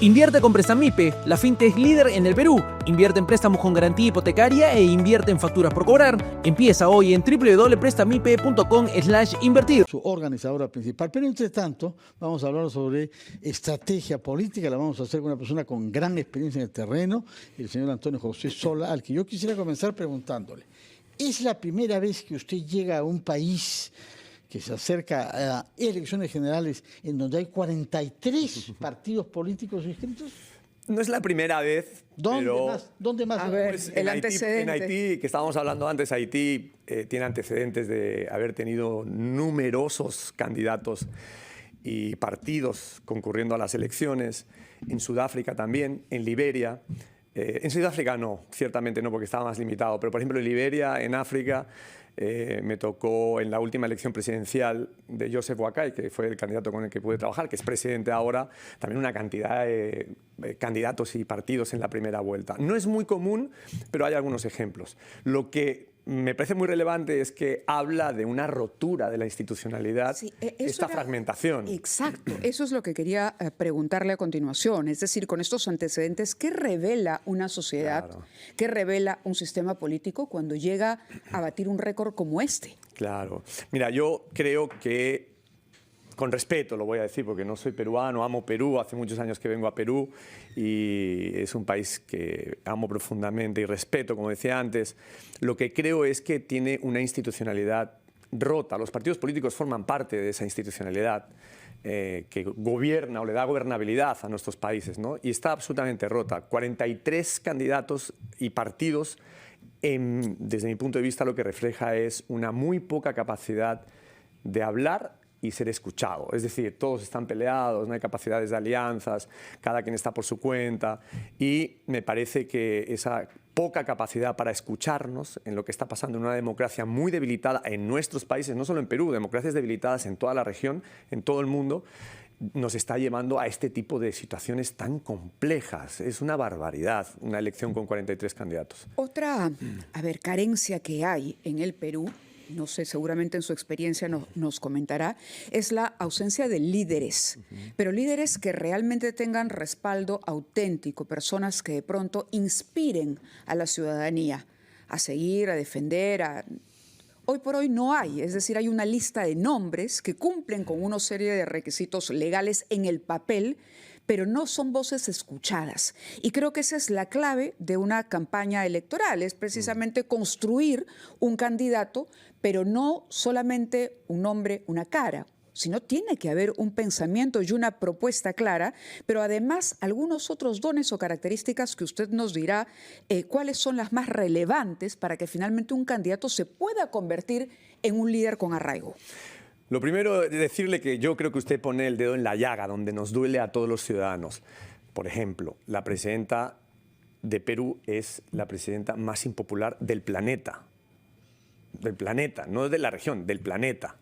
Invierte con Prestamipe, la fintech líder en el Perú. Invierte en préstamos con garantía hipotecaria e invierte en facturas por cobrar. Empieza hoy en www.prestamipe.com/invertir. Su organizadora principal. Pero entre tanto, vamos a hablar sobre estrategia política. La vamos a hacer con una persona con gran experiencia en el terreno, el señor Antonio José Sola, al que yo quisiera comenzar preguntándole. ¿Es la primera vez que usted llega a un país que se acerca a elecciones generales en donde hay 43 partidos políticos inscritos? No es la primera vez, pero... ¿Dónde más? A ver, Pues el antecedente. En Haití, que estábamos hablando antes, Haití tiene antecedentes de haber tenido numerosos candidatos y partidos concurriendo a las elecciones. En Sudáfrica también, en Liberia. En Sudáfrica no, ciertamente no, porque estaba más limitado. Pero, por ejemplo, en Liberia, en África, me tocó en la última elección presidencial de Joseph Boakai, que fue el candidato con el que pude trabajar, que es presidente ahora, también una cantidad de candidatos y partidos en la primera vuelta. No es muy común, pero hay algunos ejemplos. Lo que me parece muy relevante es que habla de una rotura de la institucionalidad, Sí, esta fragmentación. Exacto, eso es lo que quería preguntarle a continuación. Es decir, con estos antecedentes, ¿qué revela una sociedad, qué revela un sistema político cuando llega a batir un récord como este? Claro. Mira, yo creo que, con respeto lo voy a decir, porque no soy peruano, amo Perú, hace muchos años que vengo a Perú y es un país que amo profundamente y respeto, como decía antes. Lo que creo es que tiene una institucionalidad rota. Los partidos políticos forman parte de esa institucionalidad que gobierna o le da gobernabilidad a nuestros países, ¿no? Y está absolutamente rota. 43 candidatos y partidos, desde mi punto de vista, lo que refleja es una muy poca capacidad de hablar y ser escuchado. Es decir, todos están peleados, no hay capacidades de alianzas, cada quien está por su cuenta, y me parece que esa poca capacidad para escucharnos en lo que está pasando en una democracia muy debilitada en nuestros países, no solo en Perú, democracias debilitadas en toda la región, en todo el mundo, nos está llevando a este tipo de situaciones tan complejas. Es una barbaridad una elección con 43 candidatos. Otra, carencia que hay en el Perú, no sé, seguramente en su experiencia nos comentará, es la ausencia de líderes, pero líderes que realmente tengan respaldo auténtico, personas que de pronto inspiren a la ciudadanía a seguir, a defender, Hoy por hoy no hay, es decir, hay una lista de nombres que cumplen con una serie de requisitos legales en el papel, pero no son voces escuchadas. Y creo que esa es la clave de una campaña electoral, es precisamente construir un candidato, pero no solamente un nombre, una cara, sino tiene que haber un pensamiento y una propuesta clara, pero además algunos otros dones o características que usted nos dirá cuáles son las más relevantes para que finalmente un candidato se pueda convertir en un líder con arraigo. Lo primero es decirle que yo creo que usted pone el dedo en la llaga, donde nos duele a todos los ciudadanos. Por ejemplo, la presidenta de Perú es la presidenta más impopular del planeta, no de la región, del planeta.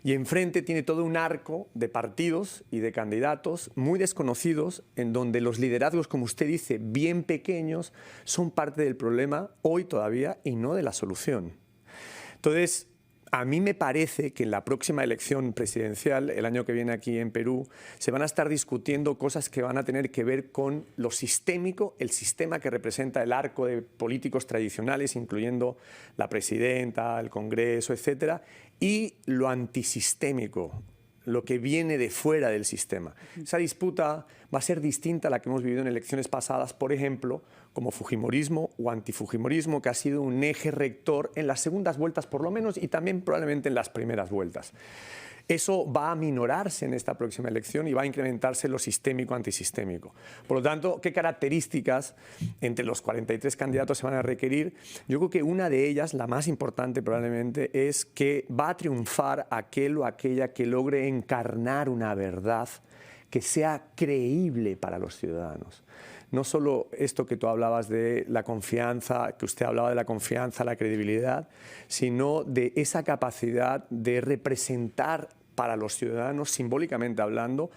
Y enfrente tiene todo un arco de partidos y de candidatos muy desconocidos, en donde los liderazgos, como usted dice, bien pequeños, son parte del problema hoy todavía y no de la solución. Entonces, a mí me parece que en la próxima elección presidencial, el año que viene aquí en Perú, se van a estar discutiendo cosas que van a tener que ver con lo sistémico, el sistema que representa el arco de políticos tradicionales, incluyendo la presidenta, el Congreso, etcétera, y lo antisistémico, lo que viene de fuera del sistema. Esa disputa va a ser distinta a la que hemos vivido en elecciones pasadas, por ejemplo, como fujimorismo o antifujimorismo, que ha sido un eje rector en las segundas vueltas por lo menos y también probablemente en las primeras vueltas. Eso va a minorarse en esta próxima elección y va a incrementarse lo sistémico-antisistémico. Por lo tanto, ¿qué características entre los 43 candidatos se van a requerir? Yo creo que una de ellas, la más importante probablemente, es que va a triunfar aquel o aquella que logre encarnar una verdad que sea creíble para los ciudadanos. No solo esto que tú hablabas de la confianza, que usted hablaba de la confianza, la credibilidad, sino de esa capacidad de representar para los ciudadanos, simbólicamente hablando,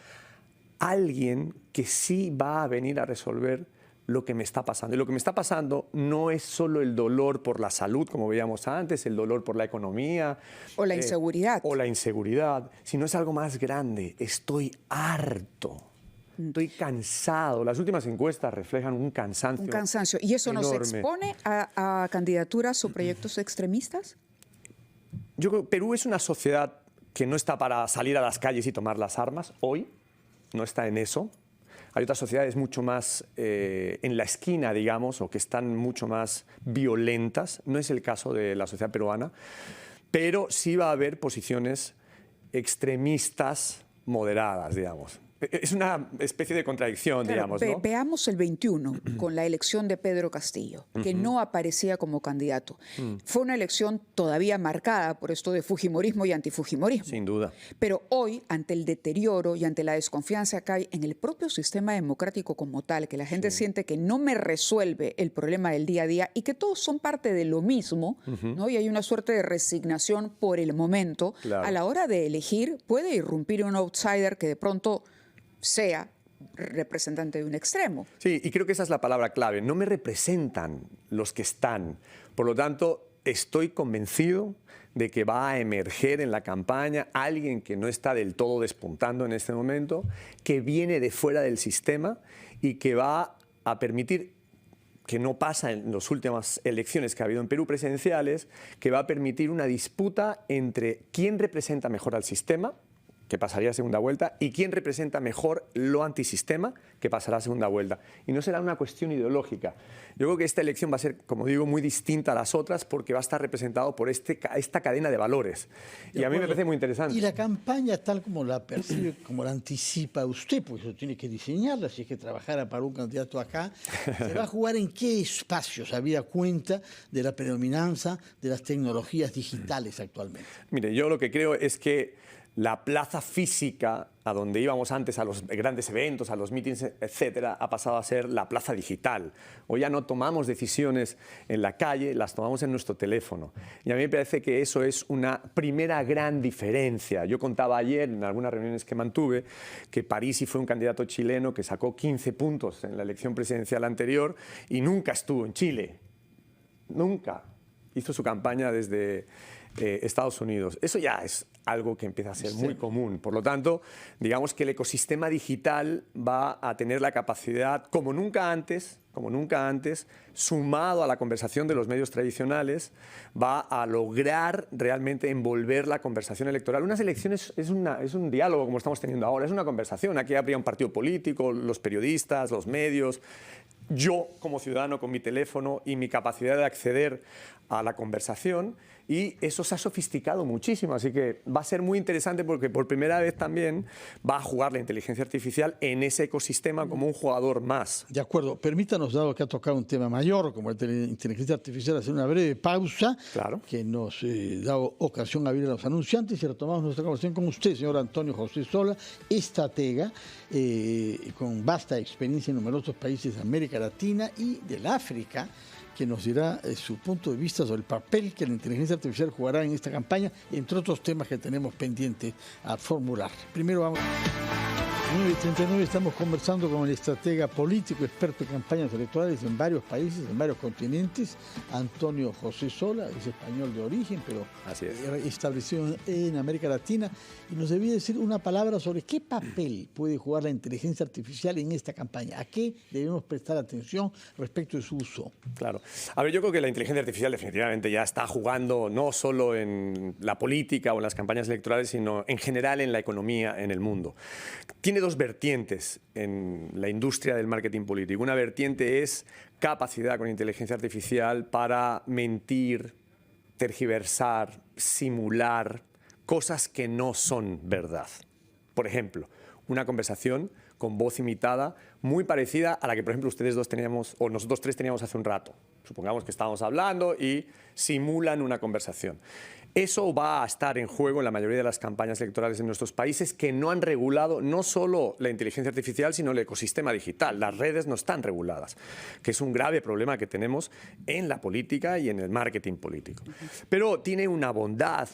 alguien que sí va a venir a resolver lo que me está pasando. Y lo que me está pasando no es solo el dolor por la salud, como veíamos antes, el dolor por la economía. O la inseguridad. O la inseguridad, sino es algo más grande. Estoy harto Estoy cansado. Las últimas encuestas reflejan un cansancio. Un cansancio. ¿Y eso nos enorme. expone a candidaturas o proyectos extremistas? Yo creo que Perú es una sociedad que no está para salir a las calles y tomar las armas. Hoy no está en eso. Hay otras sociedades mucho más en la esquina, digamos, o que están mucho más violentas. No es el caso de la sociedad peruana, pero sí va a haber posiciones extremistas moderadas, digamos. Es una especie de contradicción, Claro, digamos, ¿no? Veamos el 21 con la elección de Pedro Castillo, que no aparecía como candidato. Fue una elección todavía marcada por esto de fujimorismo y antifujimorismo. Sin duda. Pero hoy, ante el deterioro y ante la desconfianza que hay en el propio sistema democrático como tal, que la gente siente que no me resuelve el problema del día a día y que todos son parte de lo mismo, ¿no? Y hay una suerte de resignación por el momento, Claro. a la hora de elegir puede irrumpir un outsider que de pronto sea representante de un extremo. Sí, y creo que esa es la palabra clave. No me representan los que están. Por lo tanto, estoy convencido de que va a emerger en la campaña alguien que no está del todo despuntando en este momento, que viene de fuera del sistema y que va a permitir, que no pasa en las últimas elecciones que ha habido en Perú presidenciales, que va a permitir una disputa entre quién representa mejor al sistema, que pasaría a segunda vuelta, y quién representa mejor lo antisistema, que pasará a segunda vuelta. Y no será una cuestión ideológica. Yo creo que esta elección va a ser, como digo, muy distinta a las otras porque va a estar representado por esta cadena de valores. Y a mí me parece muy interesante. Y la campaña, tal como la percibe, como la anticipa usted, porque eso tiene que diseñarla, si es que trabajara para un candidato acá, ¿se va a jugar en qué espacios había cuenta de la predominancia de las tecnologías digitales actualmente? Mire, yo lo que creo es que la plaza física, a donde íbamos antes a los grandes eventos, a los mítines, etcétera, ha pasado a ser la plaza digital. Hoy ya no tomamos decisiones en la calle, las tomamos en nuestro teléfono. Y a mí me parece que eso es una primera gran diferencia. Yo contaba ayer en algunas reuniones que mantuve que Parisi fue un candidato chileno que sacó 15 puntos en la elección presidencial anterior y nunca estuvo en Chile. Nunca. Hizo su campaña desde Estados Unidos. Eso ya es algo que empieza a ser muy común. Por lo tanto, digamos que el ecosistema digital va a tener la capacidad, como nunca antes, sumado a la conversación de los medios tradicionales, va a lograr realmente envolver la conversación electoral. Unas elecciones es un diálogo como estamos teniendo ahora, es una conversación. Aquí habría un partido político, los periodistas, los medios, yo como ciudadano con mi teléfono y mi capacidad de acceder a la conversación, y eso se ha sofisticado muchísimo, así que va a ser muy interesante porque por primera vez también va a jugar la inteligencia artificial en ese ecosistema como un jugador más. De acuerdo, permítanos, dado que ha tocado un tema mayor como la inteligencia artificial, hacer una breve pausa que nos da ocasión a abrir a los anunciantes y retomamos nuestra conversación con usted, señor Antonio José Sola, estratega con vasta experiencia en numerosos países de América Latina y del África, que nos dirá su punto de vista sobre el papel que la inteligencia artificial jugará en esta campaña, entre otros temas que tenemos pendientes a formular. Primero vamos... 9:39, estamos conversando con el estratega político, experto en campañas electorales en varios países, en varios continentes, Antonio José Sola, es español de origen, pero establecido en América Latina, y nos debía decir una palabra sobre qué papel puede jugar la inteligencia artificial en esta campaña, a qué debemos prestar atención respecto de su uso. Claro. A ver, yo creo que la inteligencia artificial definitivamente ya está jugando no solo en la política o en las campañas electorales, sino en general en la economía en el mundo. Tiene dos vertientes en la industria del marketing político. Una vertiente es capacidad con inteligencia artificial para mentir, tergiversar, simular cosas que no son verdad. Por ejemplo, una conversación con voz imitada muy parecida a la que, por ejemplo, ustedes dos teníamos, o nosotros tres teníamos hace un rato. Supongamos que estábamos hablando y simulan una conversación. Eso va a estar en juego en la mayoría de las campañas electorales en nuestros países que no han regulado no solo la inteligencia artificial, sino el ecosistema digital. Las redes no están reguladas, que es un grave problema que tenemos en la política y en el marketing político. Pero tiene una bondad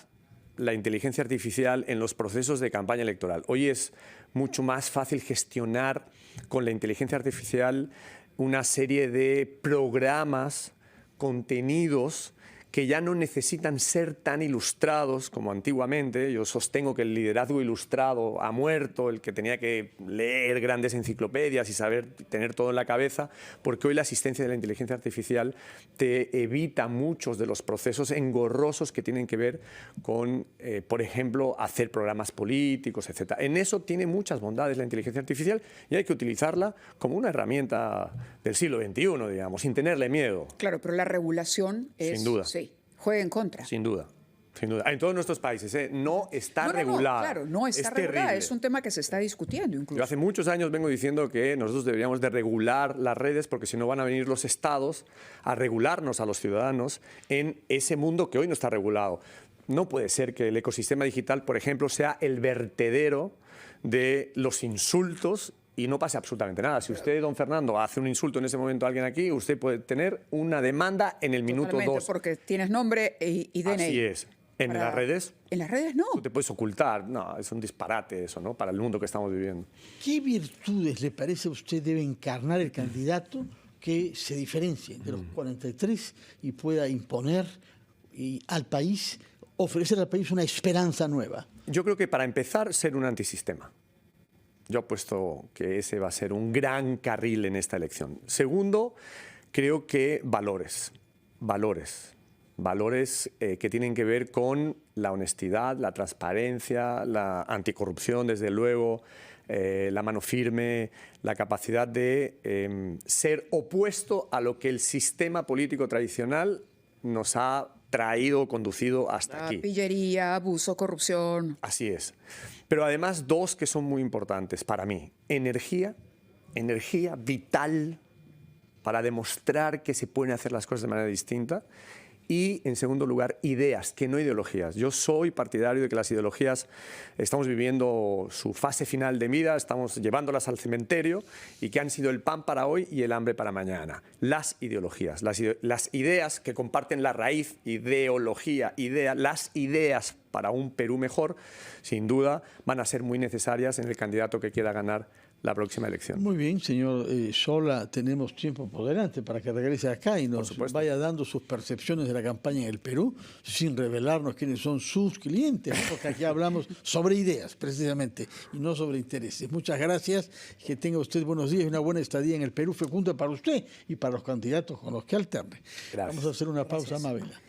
la inteligencia artificial en los procesos de campaña electoral. Hoy es mucho más fácil gestionar con la inteligencia artificial una serie de programas, contenidos que ya no necesitan ser tan ilustrados como antiguamente. Yo sostengo que el liderazgo ilustrado ha muerto, el que tenía que leer grandes enciclopedias y saber tener todo en la cabeza, porque hoy la asistencia de la inteligencia artificial te evita muchos de los procesos engorrosos que tienen que ver con, por ejemplo, hacer programas políticos, etc. En eso tiene muchas bondades la inteligencia artificial y hay que utilizarla como una herramienta del siglo XXI, digamos, sin tenerle miedo. Claro, pero la regulación es... Sin duda. Sí, juega en contra. Sin duda. Sin duda. En todos nuestros países no está No, regulada. claro, no está regulada. Terrible. Es un tema que se está discutiendo incluso. Yo hace muchos años vengo diciendo que nosotros deberíamos de regular las redes porque si no van a venir los estados a regularnos a los ciudadanos en ese mundo que hoy no está regulado. No puede ser que el ecosistema digital, por ejemplo, sea el vertedero de los insultos y no pase absolutamente nada. Si usted, don Fernando, hace un insulto en ese momento a alguien aquí, usted puede tener una demanda en el minuto 2. Porque tienes nombre y DNI. Así es. En las redes... En las redes no. Tú te puedes ocultar. No, es un disparate eso, ¿no? Para el mundo que estamos viviendo. ¿Qué virtudes le parece a usted debe encarnar el candidato que se diferencie de los 43 y pueda imponer al país, ofrecer al país una esperanza nueva? Yo creo que para empezar, ser un antisistema. Yo apuesto que ese va a ser un gran carril en esta elección. Segundo, creo que valores que tienen que ver con la honestidad, la transparencia, la anticorrupción, desde luego, la mano firme, la capacidad de ser opuesto a lo que el sistema político tradicional nos ha traído o conducido hasta aquí. Pillería, abuso, corrupción. Así es. Pero además dos que son muy importantes para mí. Energía vital para demostrar que se pueden hacer las cosas de manera distinta. Y, en segundo lugar, ideas, que no ideologías. Yo soy partidario de que las ideologías estamos viviendo su fase final de vida, estamos llevándolas al cementerio y que han sido el pan para hoy y el hambre para mañana. Las ideologías, las ideas que comparten la raíz, ideología, idea, las ideas para un Perú mejor, sin duda, van a ser muy necesarias en el candidato que quiera ganar la próxima elección. Muy bien, señor Sola, tenemos tiempo por delante para que regrese acá y nos vaya dando sus percepciones de la campaña en el Perú, sin revelarnos quiénes son sus clientes, ¿no? Porque aquí hablamos sobre ideas, precisamente, y no sobre intereses. Muchas gracias, que tenga usted buenos días y una buena estadía en el Perú fecunda para usted y para los candidatos con los que alterne. Gracias. Vamos a hacer una pausa, Mabel.